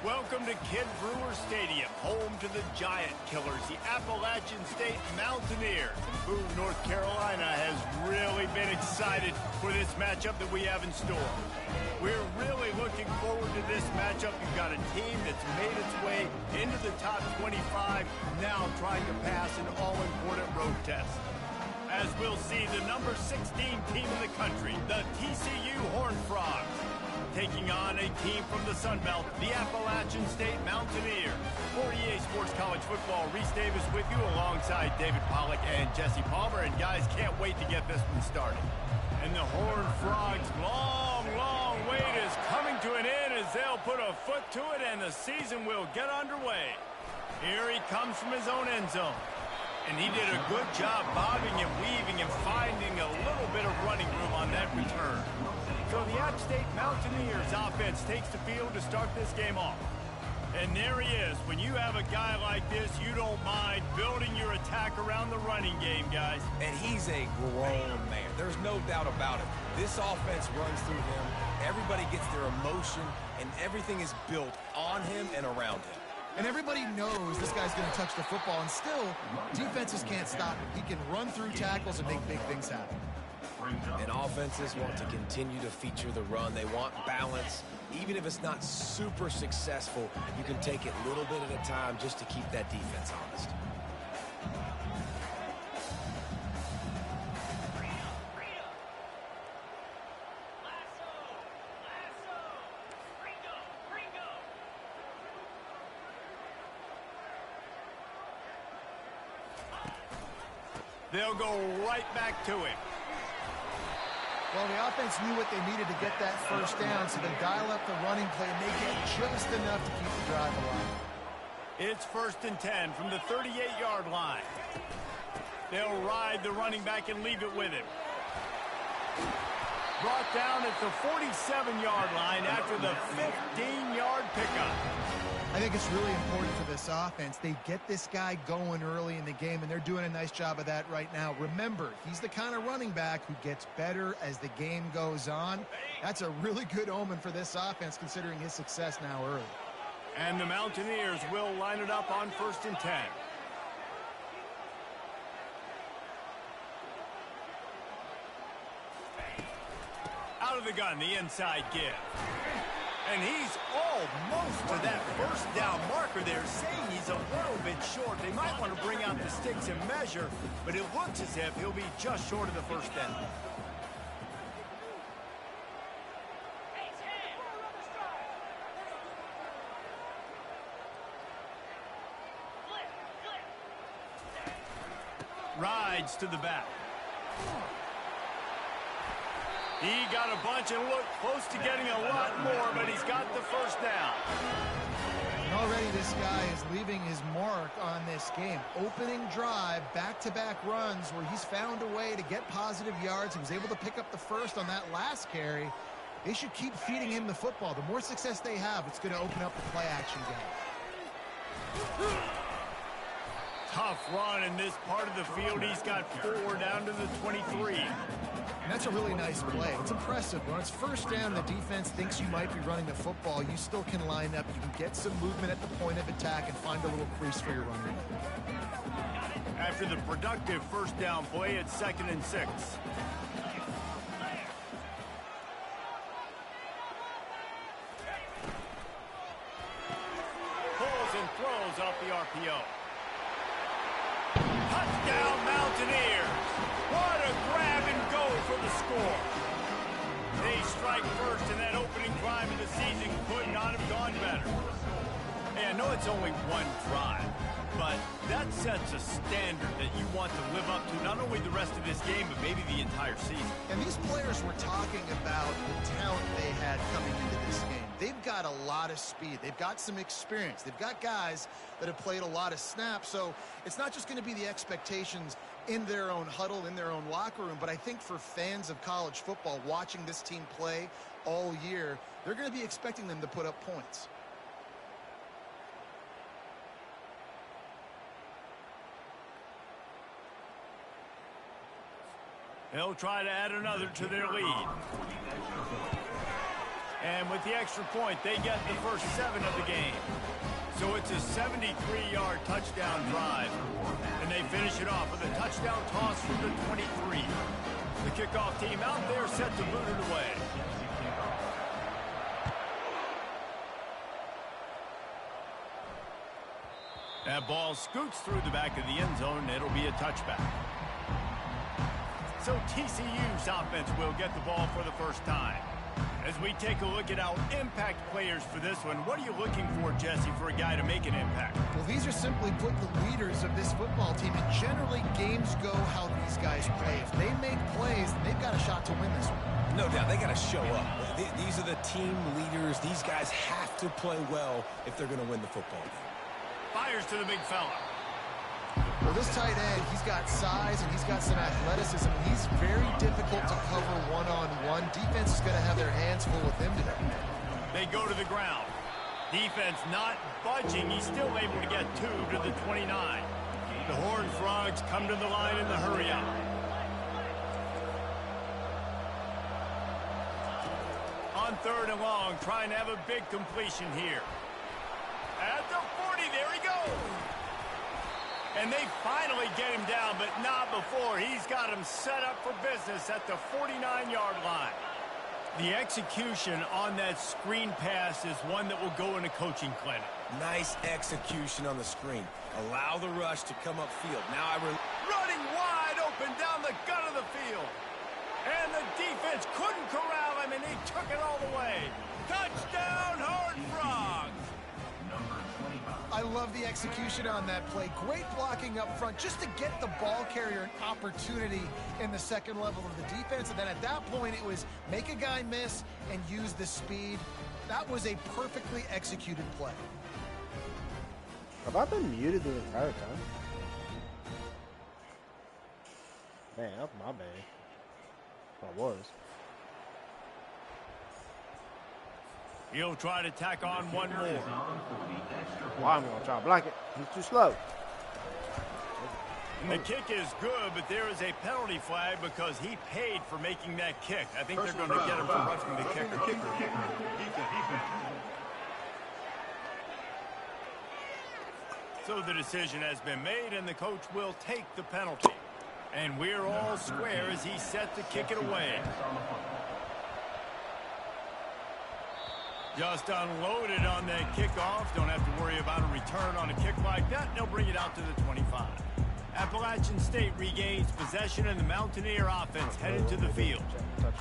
Welcome to Kid Brewer Stadium, home to the Giant Killers, the Appalachian State Mountaineers. And Boone, North Carolina has really been excited for this matchup that we have in store. We're really looking forward to this matchup. You've got a team that's made its way into the top 25, now trying to pass an all-important road test. As we'll see, the number 16 team in the country, the TCU Horned Frogs, taking on a team from the Sun Belt, the Appalachian State Mountaineers. For EA Sports College Football, Reese Davis with you alongside David Pollack and Jesse Palmer. And guys, can't wait to get this one started. And the Horned Frogs' long wait is coming to an end as they'll put a foot to it and the season will get underway. Here he comes from his own end zone. And he did a good job bobbing and weaving and finding a little bit of running room on that return. So the App State Mountaineers offense takes the field to start this game off. And there he is. When you have a guy like this, you don't mind building your attack around the running game, guys. And he's a grown man. There's no doubt about it. This offense runs through him. Everybody gets their emotion, and everything is built on him and around him. And everybody knows this guy's going to touch the football, and still, defenses can't stop him. He can run through tackles and make big things happen. And offenses want to continue to feature the run. They want balance. Even if it's not super successful, you can take it a little bit at a time just to keep that defense honest. They'll go right back to him. Well, the offense knew what they needed to get that first down, so they dial up the running play, and they get just enough to keep the drive alive. It's 1st and 10 from the 38-yard line. They'll ride the running back and leave it with him. Brought down at the 47-yard line after the 15-yard pickup. I think it's really important for this offense. They get this guy going early in the game, and they're doing a nice job of that right now. Remember, he's the kind of running back who gets better as the game goes on. That's a really good omen for this offense, considering his success now early. And the Mountaineers will line it up on 1st and 10. Out of the gun, the inside give. And he's almost to that first down marker there, saying he's a little bit short. They might want to bring out the sticks and measure, but it looks as if he'll be just short of the first down. Rides to the back. He got a bunch and looked close to getting a lot more, but he's got the first down. And already this guy is leaving his mark on this game. Opening drive, back-to-back runs where he's found a way to get positive yards. He was able to pick up the first on that last carry. They should keep feeding him the football. The more success they have, it's going to open up the play-action game. Tough run in this part of the field. He's got 4 down to the 23. And that's a really nice play. It's impressive. When it's first down, the defense thinks you might be running the football. You still can line up. You can get some movement at the point of attack and find a little crease for your runner. After the productive first down play, it's 2nd and 6. Pulls and throws off the RPO. Touchdown, Mountaineers! What a grab and go for the score. They strike first, and that opening drive of the season could not have gone better. Hey, I know it's only one drive, but that sets a standard that you want to live up to, not only the rest of this game, but maybe the entire season. And these players were talking about the talent they had coming into this game. They've got a lot of speed. They've got some experience. They've got guys that have played a lot of snaps, so it's not just going to be the expectations in their own huddle, in their own locker room, but I think for fans of college football watching this team play all year, they're going to be expecting them to put up points. They'll try to add another to their lead. And with the extra point, they get the first 7 of the game. So it's a 73-yard touchdown drive. And they finish it off with a touchdown toss from the 23. The kickoff team out there set to boot it away. That ball scoots through the back of the end zone, and it'll be a touchback. So TCU's offense will get the ball for the first time. As we take a look at our impact players for this one, what are you looking for, Jesse, for a guy to make an impact? Well, these are simply put the leaders of this football team, and generally games go how these guys play. If they make plays, they've got a shot to win this one. No doubt, they got to show up. These are the team leaders. These guys have to play well if they're going to win the football game. Fires to the big fella. Well, this tight end, he's got size and he's got some athleticism. He's very difficult to cover one-on-one. Defense is going to have their hands full with him today. They go to the ground. Defense not budging. He's still able to get 2 to the 29. The Horned Frogs come to the line in the hurry-up. On 3rd and long, trying to have a big completion here. At the 40, there he goes. And they finally get him down, but not before. He's got him set up for business at the 49-yard line. The execution on that screen pass is one that will go in a coaching clinic. Nice execution on the screen. Allow the rush to come upfield. Now running wide open down the gut of the field. And the defense couldn't corral him, and he took it all the way. Touchdown, Horned Frogs! I love the execution on that play. Great blocking up front just to get the ball carrier an opportunity in the second level of the defense. And then at that point, it was make a guy miss and use the speed. That was a perfectly executed play. Have I been muted the entire time? Man, that's my bad. I was. He'll try to tack on one more. Well, I'm going to try to block it. He's too slow. The kick is good, but there is a penalty flag because he paid for making that kick. I think they're going to get him for roughing the kicker. So the decision has been made, and the coach will take the penalty. And we're all square as he's set to kick it away. Just unloaded on that kickoff. Don't have to worry about a return on a kick like that. They'll bring it out to the 25. Appalachian State regains possession, and the Mountaineer offense headed to the field.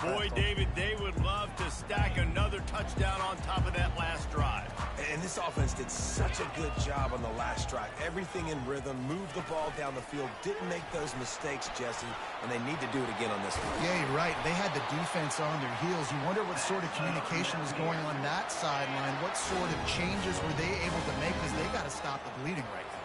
Boy, David, they would love to stack another touchdown on top of that last drive. And this offense did such a good job on the last drive. Everything in rhythm, moved the ball down the field, didn't make those mistakes, Jesse, and they need to do it again on this one. Yeah, you're right. They had the defense on their heels. You wonder what sort of communication was going on that sideline. What sort of changes were they able to make, because they got to stop the bleeding right now.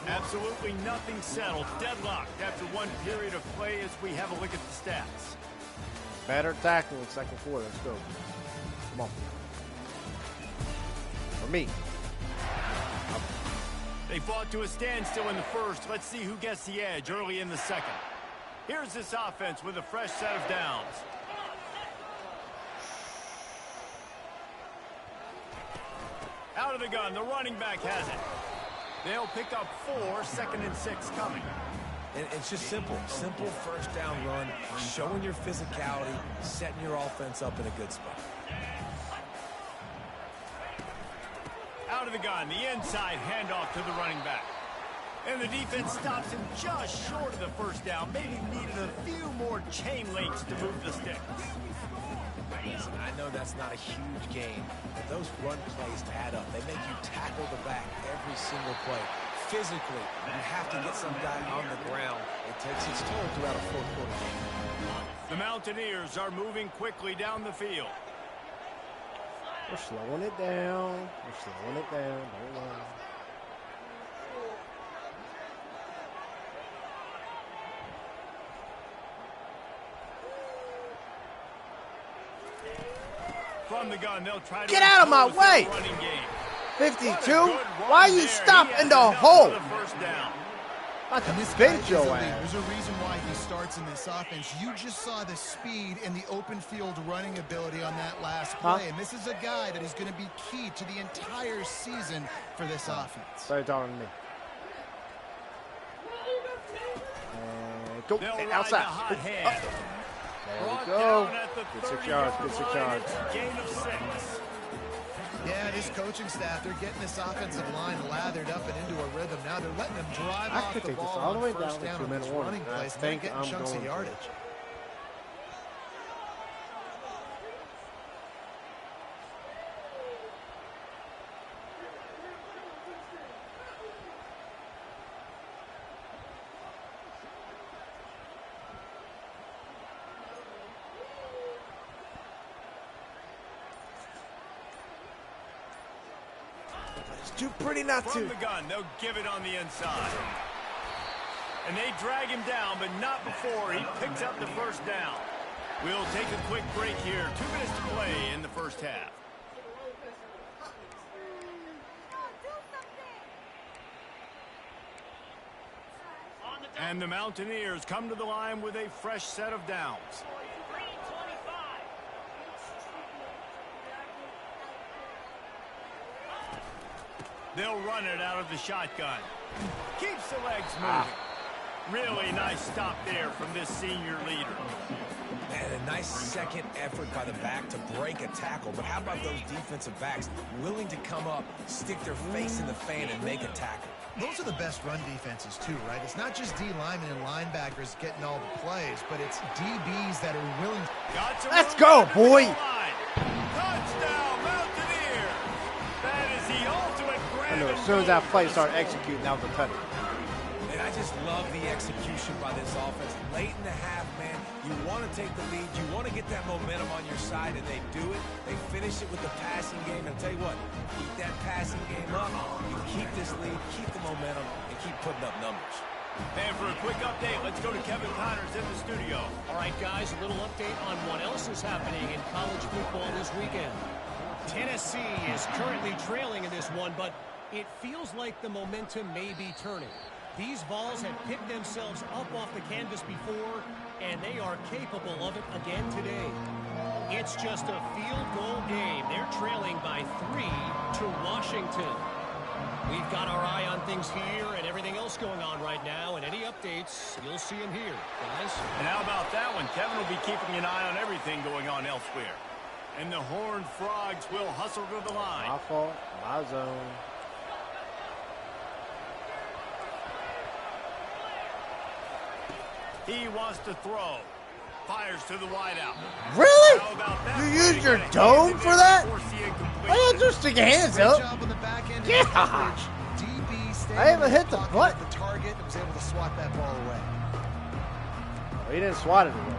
Absolutely nothing settled. Deadlocked after one period of play as we have a look at the stats. Better tackle in second quarter. Let's go. Come on. For me. They fought to a standstill in the first. Let's see who gets the edge early in the second. Here's this offense with a fresh set of downs. Out of the gun, the running back has it. They'll pick up 4, 2nd and 6 coming. And it's just simple. Simple first down run, showing your physicality, setting your offense up in a good spot. Out of the gun, the inside handoff to the running back. And the defense stops him just short of the first down. Maybe needed a few more chain links to move the sticks. Listen, I know that's not a huge game, but those run plays add up. They make you tackle the back every single play. Physically, you have to get some guy on the ground. It takes its toll throughout a fourth quarter game. The Mountaineers are moving quickly down the field. We're slowing it down. We're slowing it down. Don't worry. From the gun, they'll try to get out of my way. 52. Why are you stopping the hole? And this guy is elite. There's a reason why he starts in this offense. You just saw the speed and the open field running ability on that last play. And this is a guy that is going to be key to the entire season for this offense. Sorry, talking to me. And go outside. There we go. Good 6 yards. Good 6 yards. Gain of 6. Yeah, this coaching staff, they're getting this offensive line lathered up and into a rhythm. Now they're letting them drive off the ball all the way on first down on this running plays. They're getting chunks of yardage. Too pretty not From to. the gun, they'll give it on the inside. And they drag him down, but not before he picks up the first down. We'll take a quick break here. 2 minutes to play in the first half. And the Mountaineers come to the line with a fresh set of downs. They'll run it out of the shotgun. Keeps the legs moving. Really nice stop there from this senior leader. And a nice second effort by the back to break a tackle. But how about those defensive backs willing to come up, stick their face in the fan, and make a tackle? Those are the best run defenses, too, right? It's not just D linemen and linebackers getting all the plays, but it's DBs that are willing. Let's go, boy. Touchdown, Mountaineers. That is the ultimate grab. I know, as soon as that play started executing, that was a touchdown. And I just love the execution by this offense. Late in the half, man, you want to take the lead. You want to get that momentum on your side, and they do it. They finish it with the passing game. And I'll tell you what, keep that passing game up. You keep this lead, keep the momentum, and keep putting up numbers. And for a quick update, let's go to Kevin Connors in the studio. All right, guys, a little update on what else is happening in college football this weekend. Tennessee is currently trailing in this one, but it feels like the momentum may be turning. These Vols have picked themselves up off the canvas before, and they are capable of it again today. It's just a field goal game. They're trailing by 3 to Washington. We've got our eye on things here and everything else going on right now, and any updates, you'll see them here, guys. And how about that one? Kevin will be keeping an eye on everything going on elsewhere. And the Horned Frogs will hustle to the line. My fault, my zone. He wants to throw. Fires to the wideout. Really? How about that? You used your dome for that? Why don't you just stick your hands Great up? job on the back end. Gosh. DB stayed I haven't hit the butt. The target and was able to swat that ball away. He didn't swat it away.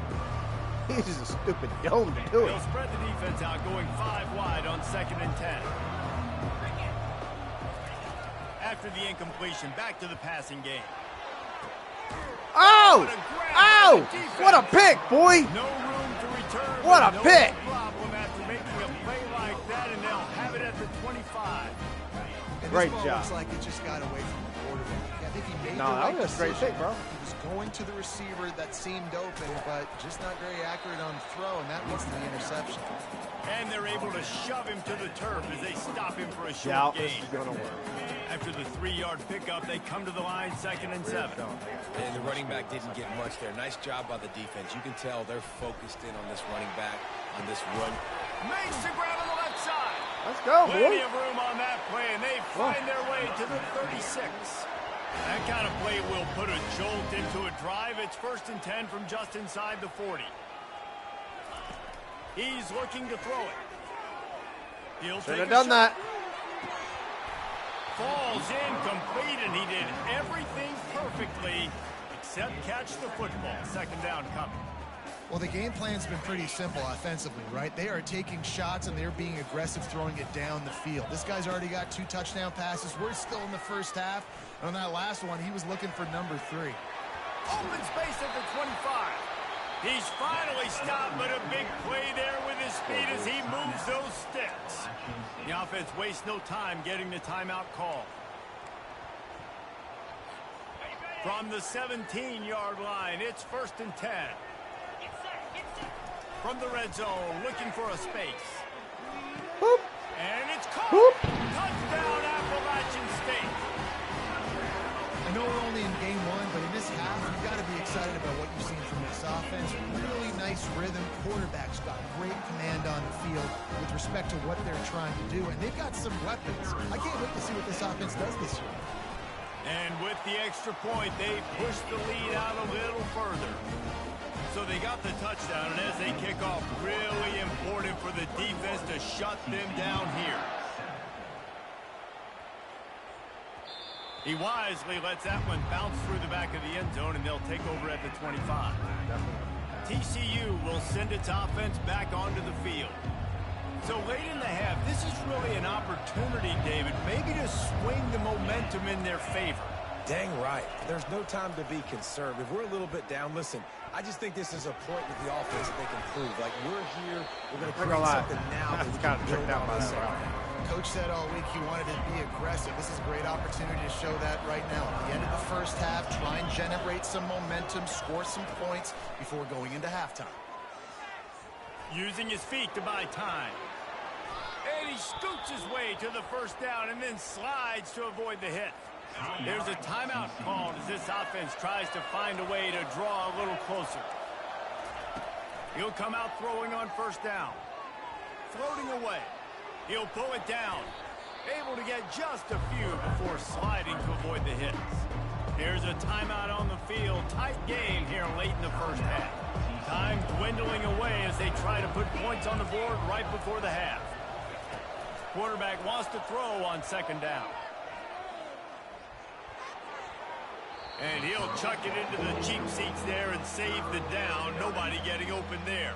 He used a stupid dome to do it. They'll spread the defense out, going 5 wide on 2nd and 10. After the incompletion, back to the passing game. Oh! Oh! What a pick, boy! No room to return. What a no pick! Problem after making a play like that, and they'll have it at the 25. And Great this ball job. looks like it just got away from the quarterback. I think he made No, the right that was a straight decision. pick, bro. He was going to the receiver that seemed open, but just not very accurate on throw, and that leads to the interception. And they're able to shove him to the turf as they stop him for a short Yeah, this gain. is gonna work. After the 3-yard pickup, they come to the line 2nd and 7. And the running back didn't get much there. Nice job by the defense. You can tell they're focused in on this running back, on this run. Makes the grab on the left side. Let's go, Plenty boy. of room on that play, and they find their way to the 36. That kind of play will put a jolt into a drive. It's 1st and 10 from just inside the 40. He's looking to throw it. He'll Should take have a done shot. that. Falls incomplete, and he did everything perfectly except catch the football. 2nd down coming. Well, the game plan's been pretty simple offensively, right? They are taking shots, and they're being aggressive throwing it down the field. This guy's already got 2 touchdown passes. We're still in the first half. And on that last one, he was looking for number 3. Open space at the 25. He's finally stopped, but a big play there with his speed as he moves those sticks. The offense wastes no time getting the timeout call. From the 17-yard line, it's 1st and 10. From the red zone, looking for a space. Boop. And it's caught. Boop. Touchdown, Appalachian State. I know we're only in game one, but in this half, you've got to be excited about what you've seen from this offense. Really nice rhythm. Quarterback's got great command on the field with respect to what they're trying to do, and they've got some weapons. I can't wait to see what this offense does this year. And with the extra point, they push the lead out a little further. So they got the touchdown, and as they kick off, really important for the defense to shut them down here. He wisely lets that one bounce through the back of the end zone, and they'll take over at the 25. TCU will send its offense back onto the field. So late in the half, this is really an opportunity, David, maybe to swing the momentum in their favor. Dang right. There's no time to be concerned. If we're a little bit down, listen, I just think this is a point with the offense that they can prove. Like, we're here, we're going to create something now. That's kind of tricked out by that route. Coach said all week he wanted to be aggressive. This is a great opportunity to show that right now. At the end of the first half, try and generate some momentum, score some points before going into halftime. Using his feet to buy time. And he scoots his way to the first down and then slides to avoid the hit. There's a timeout called as this offense tries to find a way to draw a little closer. He'll come out throwing on first down. Floating away. He'll pull it down. Able to get just a few before sliding to avoid the hits. Here's a timeout on the field. Tight game here late in the first half. Time dwindling away as they try to put points on the board right before the half. Quarterback wants to throw on second down. And he'll chuck it into the cheap seats there and save the down. Nobody getting open there.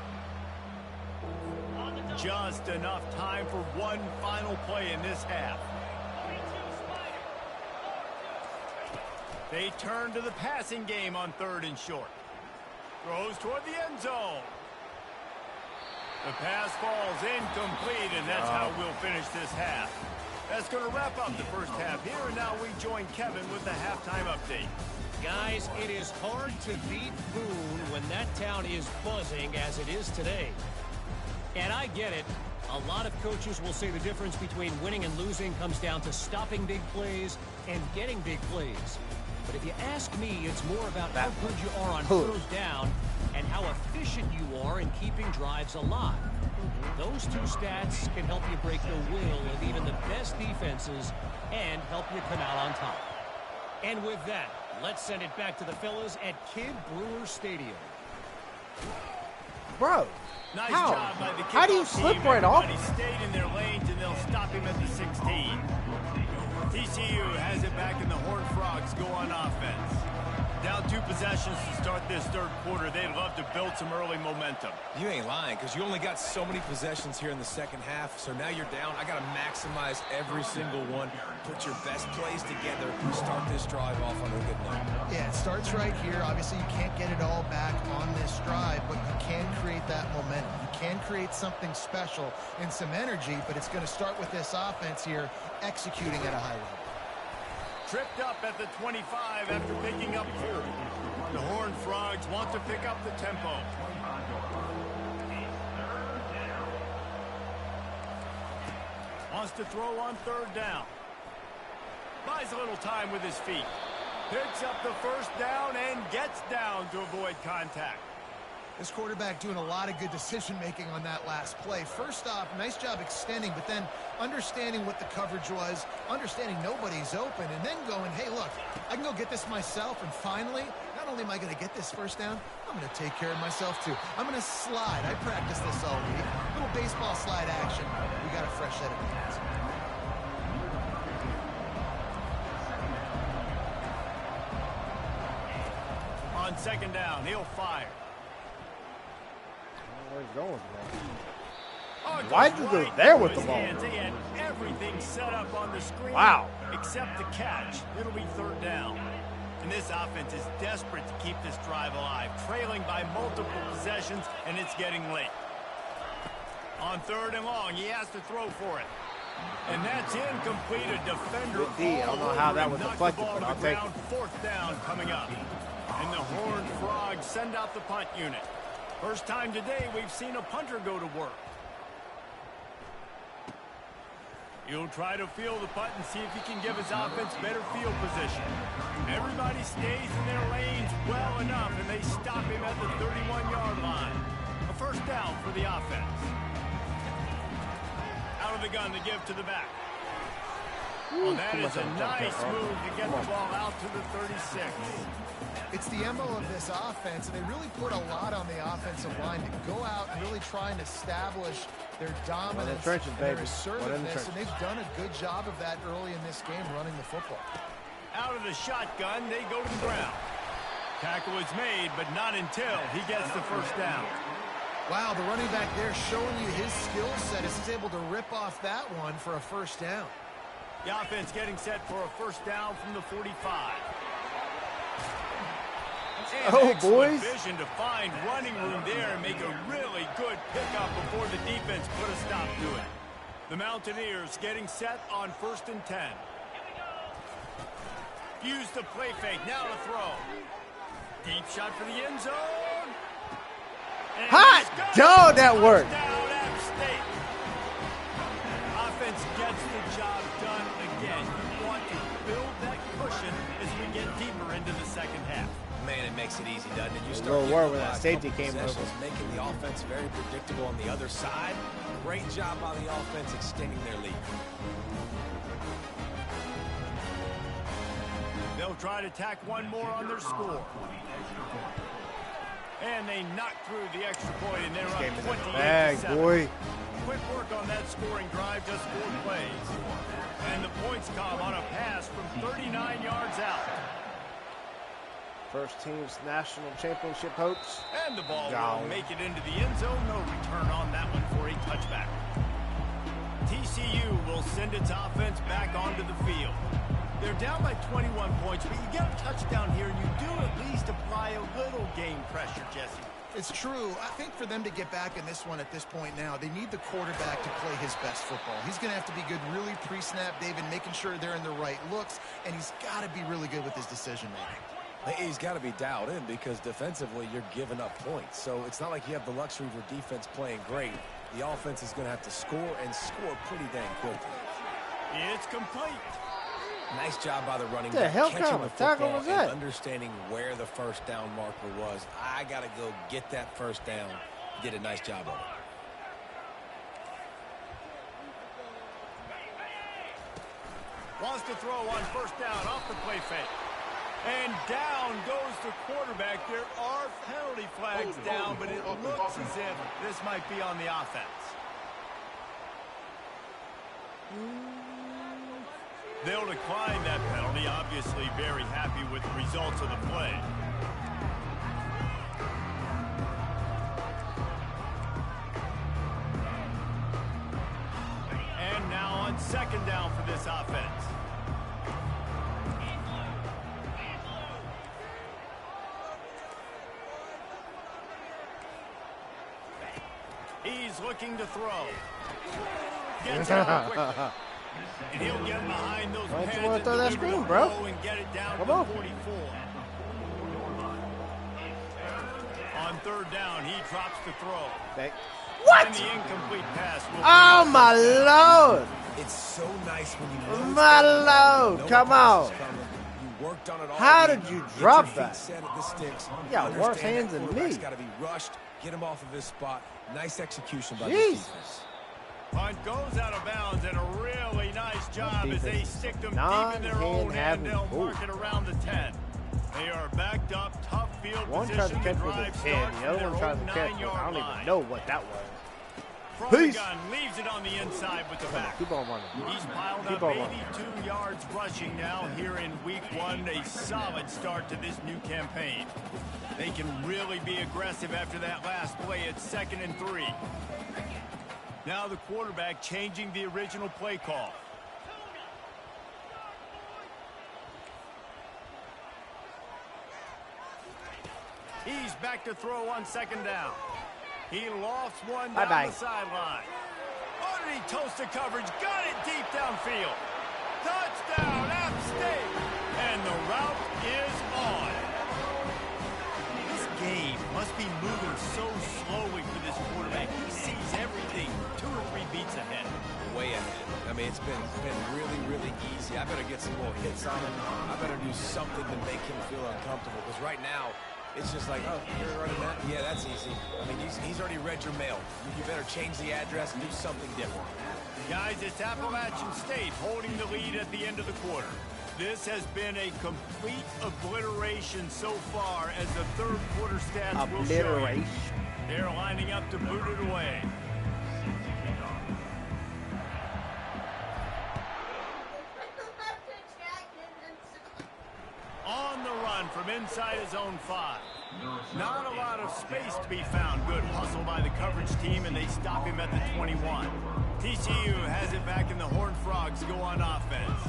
Just enough time for one final play in this half. They turn to the passing game on 3rd and short. Throws toward the end zone. The pass falls incomplete, and that's how we'll finish this half. That's going to wrap up the first half here, and now we join Kevin with the halftime update. Guys, it is hard to beat Boone when that town is buzzing as it is today. And I get it. A lot of coaches will say the difference between winning and losing comes down to stopping big plays and getting big plays. But if you ask me, it's more about how good you are on third down and how efficient you are in keeping drives alive. Those two stats can help you break the will of even the best defenses and help you come out on top. And with that, let's send it back to the fellas at Kid Brewer Stadium. Bro, Nice job by the how do you kickoff slip team. right off? Everybody stayed in their lanes, and they'll stop him at the 16. TCU has it back, and the Horned Frogs go on offense. Down 2 possessions to start this third quarter. They'd love to build some early momentum. You ain't lying, because you only got so many possessions here in the second half, so now you're down. I got to maximize every single one. Put your best plays together. Start this drive off on a good note. Yeah, it starts right here. Obviously, you can't get it all back on this drive, but you can create that momentum. You can create something special and some energy, but it's going to start with this offense here executing at a high level. Tripped up at the 25 after picking up 4. The Horned Frogs want to pick up the tempo. Wants to throw on third down. Buys a little time with his feet. Picks up the first down and gets down to avoid contact. This quarterback doing a lot of good decision-making on that last play. First off, nice job extending, but then understanding what the coverage was, understanding nobody's open, and then going, hey, look, I can go get this myself, and finally, not only am I going to get this first down, I'm going to take care of myself, too. I'm going to slide. I practiced this all week. Little baseball slide action. We got a fresh set of hands. On second down, he'll fire. Where's he going with Oh, Why'd you go right there into with his the ball? hands. He had everything set up on the screen. Wow. Except the catch. It'll be third down. And this offense is desperate to keep this drive alive, trailing by multiple possessions, and it's getting late. On third and long, he has to throw for it. And that's incomplete. A defender. Good D. I don't know how that was deflected, but I'll take it. Fourth down coming up. And the Horned Frogs send out the punt unit. First time today we've seen a punter go to work. He'll try to field the punt and see if he can give his offense better field position. Everybody stays in their lanes well enough, and they stop him at the 31-yard line. A first down for the offense. Out of the gun to give to the back. Well, that is a nice move to get the ball out to the 36. It's the MO of this offense, and they really put a lot on the offensive line to go out and really try and establish their dominance and their assertiveness, and they've done a good job of that early in this game running the football. Out of the shotgun, they go to the ground. Tackle is made, but not until he gets the first down. Wow, the running back there showing you his skill set as he's able to rip off that one for a first down. The offense getting set for a first down from the 45. And boys. Vision to find running room there and make a really good pickup before the defense put a stop to it. The Mountaineers getting set on 1st and 10. Use the play fake, now to throw. Deep shot for the end zone. And hot dog, that worked. Touchdown, App State. Offense gets the job done again. You want to build that cushion as we get deeper into the second half. Man, it makes it easy, doesn't it? You start little worried when that safety came over. making the offense very predictable on the other side. Great job by the offense extending their lead. They'll try to tack one more on their score. And they knock through the extra point, and they're up 28-7. Boy. Quick work on that scoring drive, just 4 plays. And the points come on a pass from 39 yards out. First team's national championship hopes. And the ball will make it into the end zone. No return on that one for a touchback. TCU will send its offense back onto the field. They're down by 21 points, but you get a touchdown here, and you do at least apply a little game pressure, Jesse. It's true. I think for them to get back in this one at this point now, they need the quarterback to play his best football. He's going to have to be good really pre-snap, David, making sure they're in the right looks, and he's got to be really good with his decision-making. He's got to be dialed in because defensively you're giving up points. So it's not like you have the luxury of your defense playing great. The offense is going to have to score and score pretty dang quickly. It's complete. Nice job by the running back. What the hell kind of tackle was that? Understanding where the first down marker was. I got to go get that first down. Did a nice job of it. Wants to throw on first down off the play fake. And down goes the quarterback. There are penalty flags down, but it looks as if this might be on the offense. They'll decline that penalty, obviously very happy with the results of the play. And now on second down for this offense. He's looking to throw. Gets out quickly. And he'll get behind those Why don't pads you want to throw that screen, bro? And get it down Come to on. 44. On third down, he drops the throw. What? And the incomplete pass will Oh, my Lord. It's so nice when you know My Lord. Come on. You worked on it all. How did you drop that? Set at the sticks. You got worse hands than me. Got to be rushed. Get him off of his spot. Nice execution by the Jesus. defense. Punt goes out of bounds, and a really nice job as they stick them deep in their own end. They'll mark it around the 10. They are backed up, tough field One tries position. to catch with drive his head, starts the other from one tries to their catch own with, I don't 9-yard even line. know what that was. From Peace. the gun, leaves it on the inside with the back. Keep on running. He's piled Keep up on running. 82 yards rushing now here in week 1. A solid start to this new campaign. They can really be aggressive after that last play at 2nd and 3. Now the quarterback changing the original play call. He's back to throw on second down. He lofts one down the sideline. Oh, did he He toasted coverage, got it deep downfield. Touchdown, App State. And the route is on. This game must be moving so slowly for this quarterback. He sees everything 2 or 3 beats ahead. Way ahead. I mean, it's been really, really easy. I better get some more hits on him. I better do something to make him feel uncomfortable. Because right now, it's just like, oh, you're running that? Yeah, that's easy. I mean, he's already read your mail. You better change the address and do something different. Guys, it's Appalachian State holding the lead at the end of the quarter. This has been a complete obliteration so far, as the third quarter stats will show you. They're lining up to boot it away. On the run from inside his own 5. Not a lot of space to be found. Good hustle by the coverage team, and they stop him at the 21. TCU has it back, and the Horned Frogs go on offense.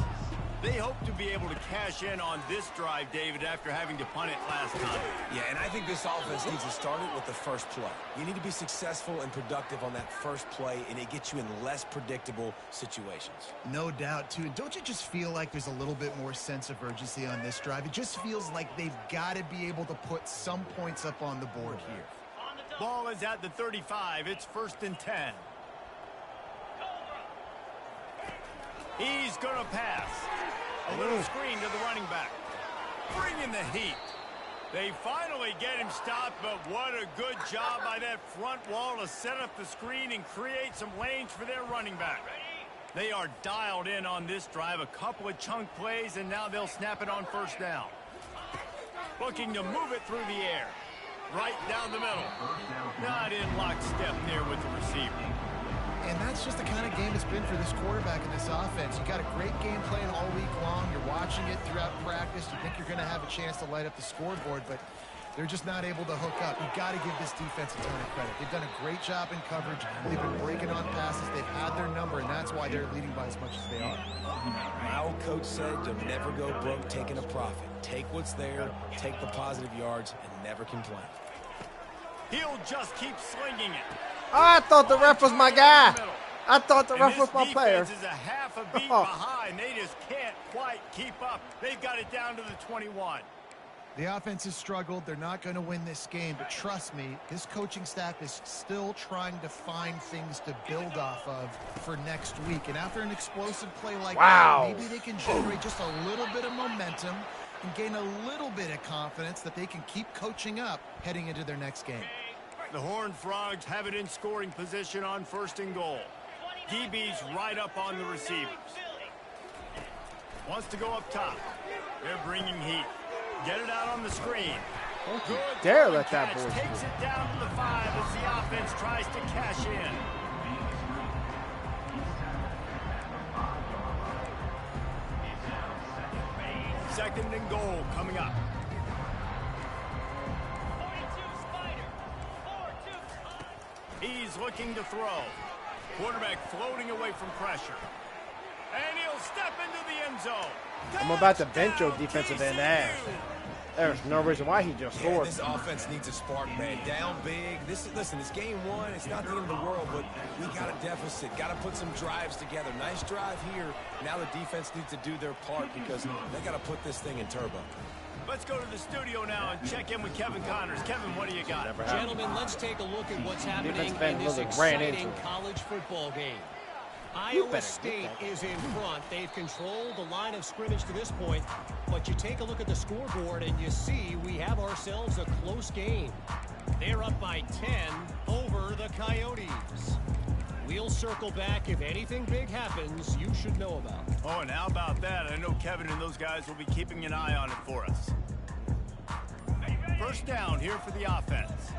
They hope to be able to cash in on this drive, David, after having to punt it last time. Yeah, and I think this offense needs to start it with the first play. You need to be successful and productive on that first play, and it gets you in less predictable situations. No doubt, too. Don't you just feel like there's a little bit more sense of urgency on this drive? It just feels like they've got to be able to put some points up on the board here. Ball is at the 35. It's 1st and 10. He's going to pass. A little screen to the running back. Bringing the heat. They finally get him stopped, but what a good job by that front wall to set up the screen and create some lanes for their running back. They are dialed in on this drive. A couple of chunk plays, and now they'll snap it on 1st down. Looking to move it through the air. Right down the middle. Not in lockstep there with the receiver. And that's just the kind of game it's been for this quarterback and this offense. You got a great game plan all week long. You're watching it throughout practice. You think you're going to have a chance to light up the scoreboard, but they're just not able to hook up. You've got to give this defense a ton of credit. They've done a great job in coverage. They've been breaking on passes. They've had their number, and that's why they're leading by as much as they are. My old coach said you'll never go broke taking a profit. Take what's there, take the positive yards, and never complain. He'll just keep slinging it. I thought the ref was my guy. I thought the ref was my player. This defense is a half a beat behind. They just can't quite keep up. They've got it down to the 21. The offense has struggled. They're not going to win this game, but trust me, this coaching staff is still trying to find things to build off of for next week. And after an explosive play like that, maybe they can generate just a little bit of momentum and gain a little bit of confidence that they can keep coaching up heading into their next game. The Horned Frogs have it in scoring position on 1st and goal. DB's right up on the receivers. Wants to go up top. They're bringing heat. Get it out on the screen. Don't you dare let that boy takes it down to the 5 as the offense tries to cash in. Second and goal coming up. He's looking to throw. Quarterback floating away from pressure. And he'll step into the end zone. I'm about to bench your defensive end ass. There's no reason why he just scored. This offense needs a spark, man. Down big. Listen, it's game 1. It's not the end of the world, but we got a deficit. Got to put some drives together. Nice drive here. Now the defense needs to do their part because they got to put this thing in turbo. Let's go to the studio now and check in with Kevin Connors. Kevin, what do you got? Gentlemen, let's take a look at what's happening in this exciting college football game. Iowa State is in front. They've controlled the line of scrimmage to this point, but you take a look at the scoreboard and you see we have ourselves a close game. They're up by 10 over the Coyotes. We'll circle back. If anything big happens, you should know about. Oh, and how about that? I know Kevin and those guys will be keeping an eye on it for us. 1st down here for the offense.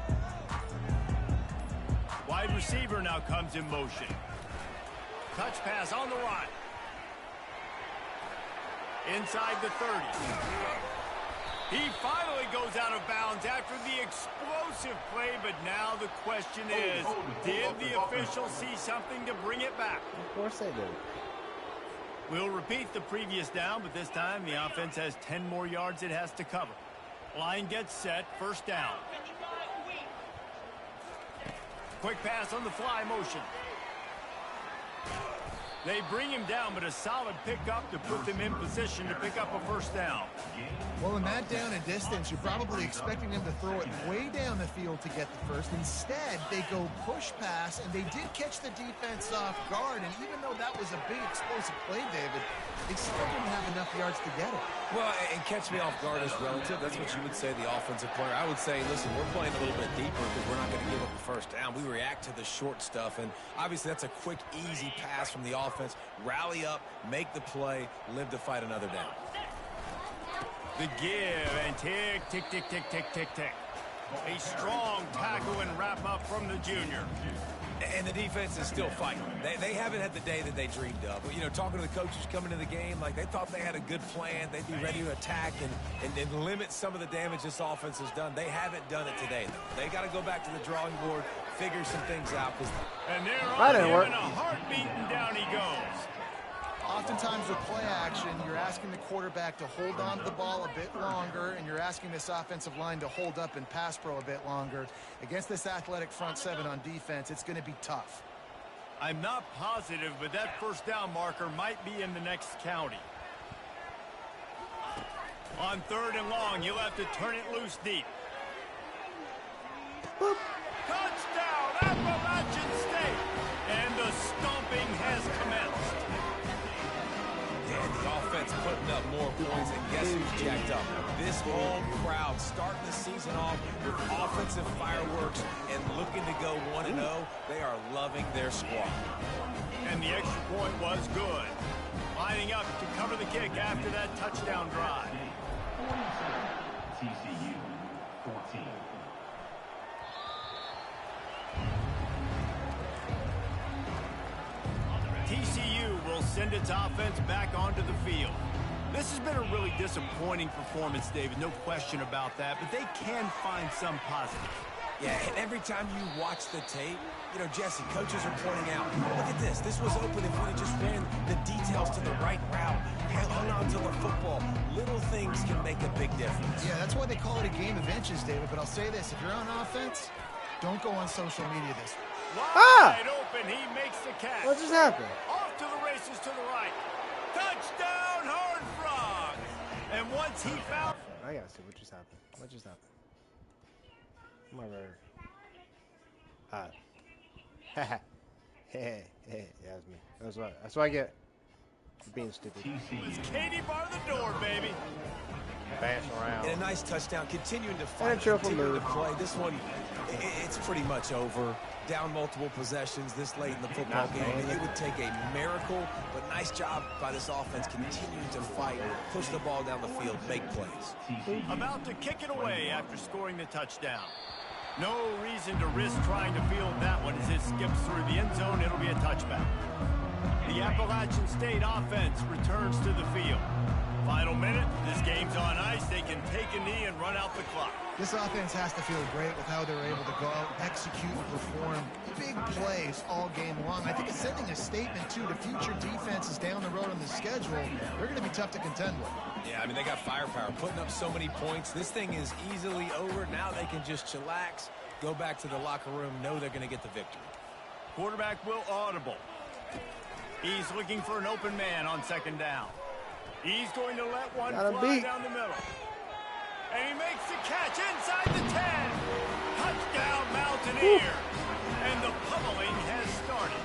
Wide receiver now comes in motion. Touch pass on the run. Inside the 30. He finally goes out of bounds after the explosive play, but now the question is, did the official see something to bring it back? Of course they did. We'll repeat the previous down, but this time the offense has 10 more yards it has to cover. Line gets set, 1st down. Quick pass on the fly motion. They bring him down, but a solid pickup to put them in position to pick up a first down. Well, in that down and distance, you're probably expecting them to throw it way down the field to get the first. Instead, they go push pass, and they did catch the defense off guard. And even though that was a big explosive play, David, they still didn't have enough yards to get it. Well, and catch me off guard is relative. That's what you would say, the offensive player. I would say, listen, we're playing a little bit deeper because we're not going to give up the first down. We react to the short stuff, and obviously that's a quick, easy pass from the offense. Rally up, make the play, live to fight another down. The give, and tick, tick, tick, tick, tick, tick, tick. A strong tackle and wrap up from the junior. And the defense is still fighting. They haven't had the day that they dreamed of. But, you know, talking to the coaches coming into the game, like they thought they had a good plan. They'd be ready to attack and limit some of the damage this offense has done. They haven't done it today, though. They got to go back to the drawing board, figure some things out. And they're on him, and a heartbeat, and down he goes. Oftentimes with play action, you're asking the quarterback to hold on to the ball a bit longer, and you're asking this offensive line to hold up and pass pro a bit longer. Against this athletic front seven on defense, it's going to be tough. I'm not positive, but that first down marker might be in the next county. On 3rd and long, you'll have to turn it loose deep. Boop. Touchdown, Appalachian State! And the stomping has commenced. And the offense putting up more points, and guess who's jacked up? This home crowd starting the season off with offensive fireworks and looking to go 1-0. They are loving their squad. And the extra point was good. Lining up to cover the kick after that touchdown drive. TCU 14. TCU will send its offense back onto the field. This has been a really disappointing performance, David, no question about that, but they can find some positive. Yeah, and every time you watch the tape, you know, Jesse, coaches are pointing out, look at this. This was open if we just ran the details to the right route, hung on to the football. Little things can make a big difference. Yeah, that's why they call it a game of inches, David. But I'll say this, if you're on offense, don't go on social media this week. Wide open, he makes the catch. What just happened? Off to the races to the right. Touchdown, Horned Frogs. And once he found... I gotta see what just happened. What just happened? My brother. Hey, yeah, that's me. That's what I get for being stupid. It's Katie bar the door, baby. Bash around. And a nice touchdown, continuing to fight, And a triple continuing to move. play. This one, it's pretty much over. Down multiple possessions this late in the football game. It would take a miracle, but nice job by this offense continuing to fight, push the ball down the field, make plays. About to kick it away after scoring the touchdown. No reason to risk trying to field that one as it skips through the end zone. It'll be a touchback. The Appalachian State offense returns to the field. Final minute, this game's on ice. They can take a knee and run out the clock. This offense has to feel great with how they're able to go out, execute, and perform big plays all game long. I think it's sending a statement, too, to future defenses down the road on the schedule. They're going to be tough to contend with. Yeah, I mean, they got firepower, putting up so many points. This thing is easily over. Now they can just chillax, go back to the locker room, know they're going to get the victory. Quarterback will audible. He's looking for an open man on 2nd down. He's going to let one fly down the middle. And he makes the catch inside the 10. Touchdown, Mountaineers. And the pummeling has started.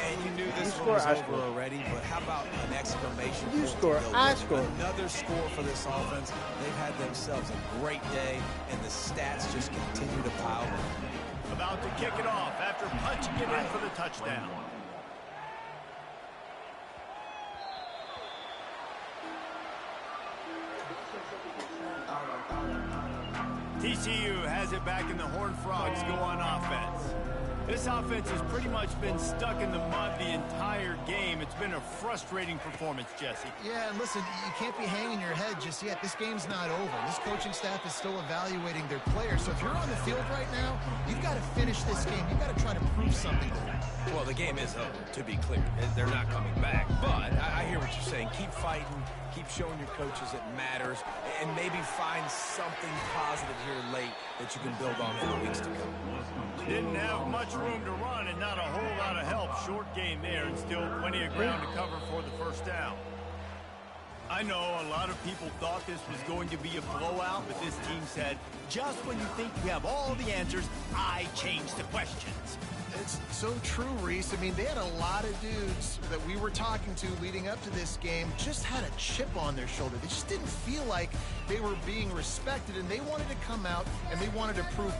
And you knew this one was over already, but how about an exclamation point? You score, I score. Another score for this offense. They've had themselves a great day, and the stats just continue to pile up. About to kick it off after punching it in for the touchdown. TCU has it back, and the Horned Frogs go on offense. This offense has pretty much been stuck in the mud the entire game. It's been a frustrating performance, Jesse. Yeah, and listen, you can't be hanging your head just yet. This game's not over. This coaching staff is still evaluating their players. So if you're on the field right now, you've got to finish this game. You've got to try to prove something to them. Well, the game is over, to be clear. They're not coming back. But I hear what you're saying. Keep fighting. Keep showing your coaches it matters. And maybe find something positive here late that you can build on for the weeks to come. Didn't have much much room to run and not a whole lot of help. Short gain there and still plenty of ground to cover for the first down. I know a lot of people thought this was going to be a blowout, but this team said, just when you think you have all the answers, I change the questions. It's so true, Reese. I mean, they had a lot of dudes that we were talking to leading up to this game just had a chip on their shoulder. They just didn't feel like they were being respected, and they wanted to come out and they wanted to prove